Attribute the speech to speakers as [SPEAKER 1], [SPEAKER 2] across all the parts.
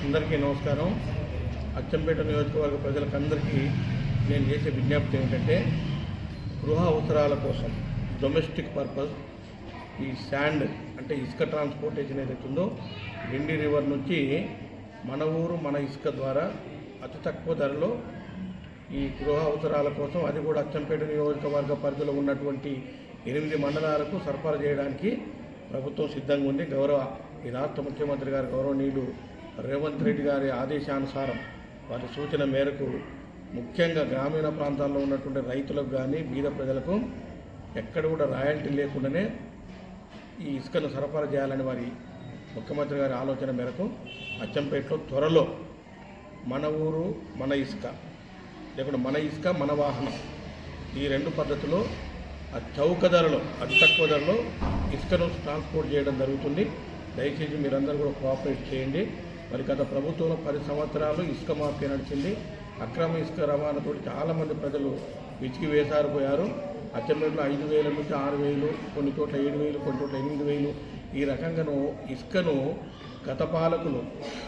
[SPEAKER 1] అందరికీ నమస్కారం. అచ్చంపేట నియోజకవర్గ ప్రజలకందరికీ నేను చేసే విజ్ఞప్తి ఏమిటంటే, గృహ అవసరాల కోసం డొమెస్టిక్ పర్పస్ ఈ శాండ్ అంటే ఇసుక ట్రాన్స్పోర్టేషన్ ఏదైతే ఉందో డిండి రివర్ నుంచి మన ఊరు మన ఇసుక ద్వారా అతి తక్కువ ధరలో ఈ గృహ అవసరాల కోసం, అది కూడా అచ్చంపేట నియోజకవర్గ పరిధిలో ఉన్నటువంటి 8 మండలాలకు సరఫరా చేయడానికి ప్రభుత్వం సిద్ధంగా ఉంది. ఈ రాష్ట్ర ముఖ్యమంత్రి గారు గౌరవనీయులు రేవంత్ రెడ్డి గారి ఆదేశానుసారం, వారి సూచన మేరకు ముఖ్యంగా గ్రామీణ ప్రాంతాల్లో ఉన్నటువంటి రైతులకు కానీ బీద ప్రజలకు ఎక్కడ కూడా రాయల్టీ లేకుండానే ఈ ఇసుకను సరఫరా చేయాలని వారి ముఖ్యమంత్రి గారి ఆలోచన మేరకు అచ్చంపేటలో త్వరలో మన ఊరు మన ఇసుక, లేకుంటే మన ఇసుక మన వాహనం, ఈ 2 పద్ధతిలో చౌక ధరలో అతి తక్కువ ధరలో ఇసుకను ట్రాన్స్పోర్ట్ చేయడం జరుగుతుంది. దయచేసి మీరందరూ కూడా కోఆపరేట్ చేయండి. మరి గత ప్రభుత్వంలో 10 సంవత్సరాలు ఇసుక మాఫియా నడిచింది. అక్రమ ఇసుక రవాణాతో చాలామంది ప్రజలు విసిగి వేసారిపోయారు. అచ్చంపేటలో 5,000 నుంచి 6,000, కొన్ని చోట్ల 7,000, కొన్ని చోట్ల 8,000 ఈ రకంగాను ఇసుకను గత పాలకులు,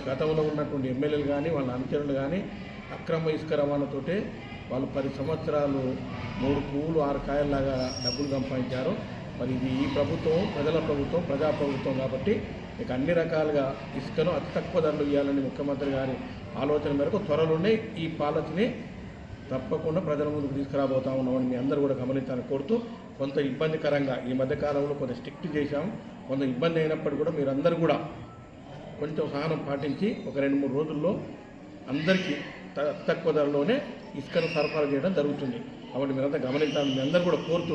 [SPEAKER 1] గతంలో ఉన్నటువంటి ఎమ్మెల్యేలు కానీ వాళ్ళ అనుచరులు కానీ అక్రమ ఇసుక రవాణాతోటే వాళ్ళు 10 సంవత్సరాలు 3 పువ్వులు 6 కాయల్లాగా డబ్బులు సంపాదించారు. మరి ఇది ఈ ప్రభుత్వం ప్రజల ప్రభుత్వం, ప్రజాప్రభుత్వం కాబట్టి ఇక అన్ని రకాలుగా ఇసుకను అతి తక్కువ ధరలు ఇవ్వాలని ముఖ్యమంత్రి గారి ఆలోచన మేరకు త్వరలోనే ఈ పాలసీని తప్పకుండా ప్రజల ముందుకు తీసుకురాబోతా ఉన్నామని మీ అందరూ కూడా గమనించాలని కోరుతూ, కొంత ఇబ్బందికరంగా ఈ మధ్యకాలంలో కొంత స్ట్రిక్ట్ చేశాం. కొంత ఇబ్బంది అయినప్పటికీ కూడా మీరందరూ కూడా కొంచెం సహనం పాటించి ఒక 2-3 రోజుల్లో అందరికీ తక్కువ ధరలోనే ఇసుకను సరఫరా చేయడం జరుగుతుంది. కాబట్టి మీరంతా గమనించాలని మీ అందరూ కూడా కోరుతూ